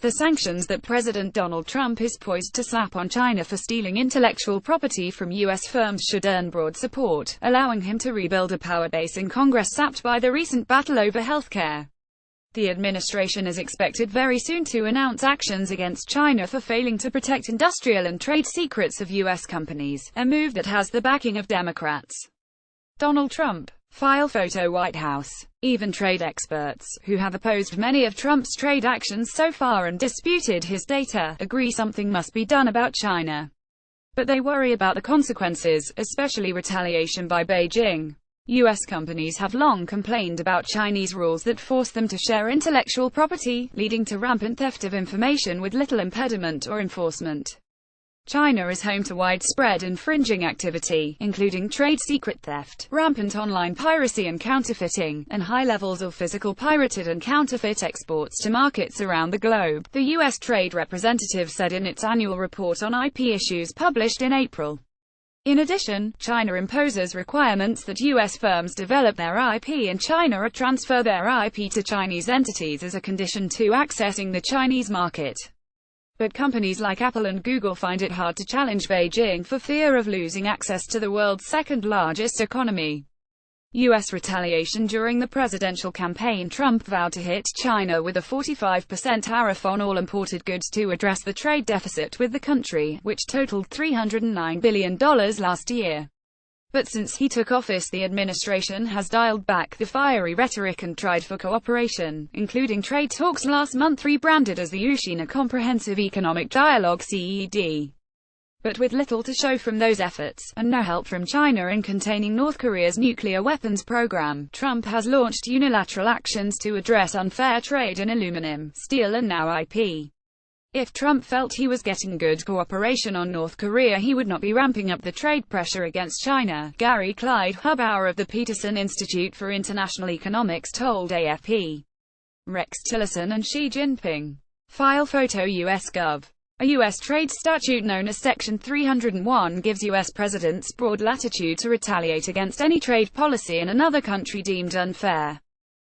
The sanctions that President Donald Trump is poised to slap on China for stealing intellectual property from U.S. firms should earn broad support, allowing him to rebuild a power base in Congress sapped by the recent battle over healthcare. The administration is expected very soon to announce actions against China for failing to protect industrial and trade secrets of U.S. companies, a move that has the backing of Democrats. Donald Trump. File photo White House. Even trade experts, who have opposed many of Trump's trade actions so far and disputed his data, agree something must be done about China. But they worry about the consequences, especially retaliation by Beijing. U.S. companies have long complained about Chinese rules that force them to share intellectual property, leading to rampant theft of information with little impediment or enforcement. China is home to widespread infringing activity, including trade secret theft, rampant online piracy and counterfeiting, and high levels of physical pirated and counterfeit exports to markets around the globe, the U.S. Trade Representative said in its annual report on IP issues published in April. In addition, China imposes requirements that U.S. firms develop their IP in China or transfer their IP to Chinese entities as a condition to accessing the Chinese market. But companies like Apple and Google find it hard to challenge Beijing for fear of losing access to the world's second-largest economy. U.S. retaliation. During the presidential campaign, Trump vowed to hit China with a 45% tariff on all imported goods to address the trade deficit with the country, which totaled $309 billion last year. But since he took office, the administration has dialed back the fiery rhetoric and tried for cooperation, including trade talks last month rebranded as the Uchina Comprehensive Economic Dialogue (CED). But with little to show from those efforts, and no help from China in containing North Korea's nuclear weapons program, Trump has launched unilateral actions to address unfair trade in aluminum, steel and now IP. If Trump felt he was getting good cooperation on North Korea, he would not be ramping up the trade pressure against China, Gary Clyde Hubauer of the Peterson Institute for International Economics told AFP. Rex Tillerson and Xi Jinping. File photo U.S. Gov. A U.S. trade statute known as Section 301 gives U.S. presidents broad latitude to retaliate against any trade policy in another country deemed unfair.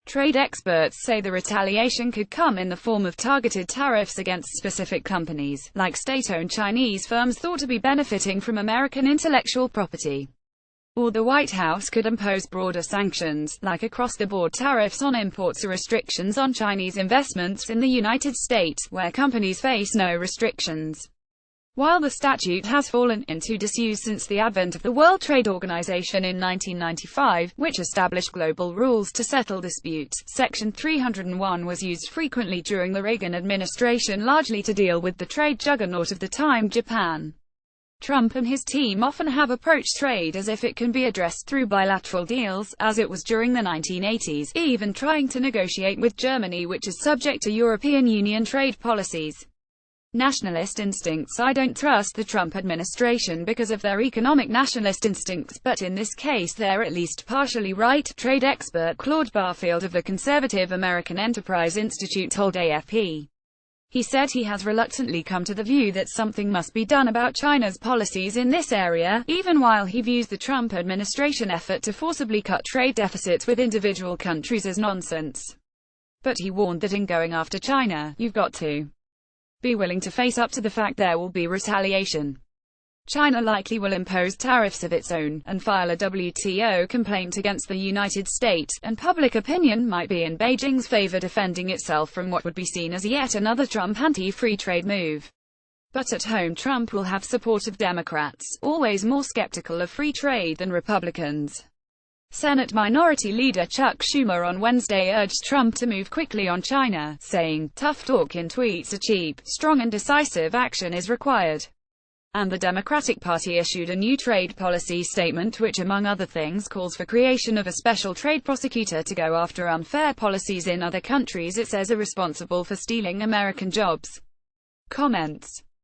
Trade experts say the retaliation could come in the form of targeted tariffs against specific companies, like state-owned Chinese firms thought to be benefiting from American intellectual property. Or the White House could impose broader sanctions, like across-the-board tariffs on imports or restrictions on Chinese investments in the United States, where companies face no restrictions. While the statute has fallen into disuse since the advent of the World Trade Organization in 1995, which established global rules to settle disputes, Section 301 was used frequently during the Reagan administration, largely to deal with the trade juggernaut of the time, Japan. Trump and his team often have approached trade as if it can be addressed through bilateral deals, as it was during the 1980s, even trying to negotiate with Germany, which is subject to European Union trade policies. Nationalist instincts. I don't trust the Trump administration because of their economic nationalist instincts, but in this case they're at least partially right, trade expert Claude Barfield of the conservative American Enterprise Institute told AFP. He said he has reluctantly come to the view that something must be done about China's policies in this area, even while he views the Trump administration effort to forcibly cut trade deficits with individual countries as nonsense. But he warned that in going after China, you've got to be willing to face up to the fact there will be retaliation. China likely will impose tariffs of its own, and file a WTO complaint against the United States, and public opinion might be in Beijing's favor, defending itself from what would be seen as yet another Trump anti-free trade move. But at home, Trump will have support of Democrats, always more skeptical of free trade than Republicans. Senate Minority Leader Chuck Schumer on Wednesday urged Trump to move quickly on China, saying, "Tough talk in tweets are cheap, strong and decisive action is required." And the Democratic Party issued a new trade policy statement which, among other things, calls for creation of a special trade prosecutor to go after unfair policies in other countries it says are responsible for stealing American jobs. Comments.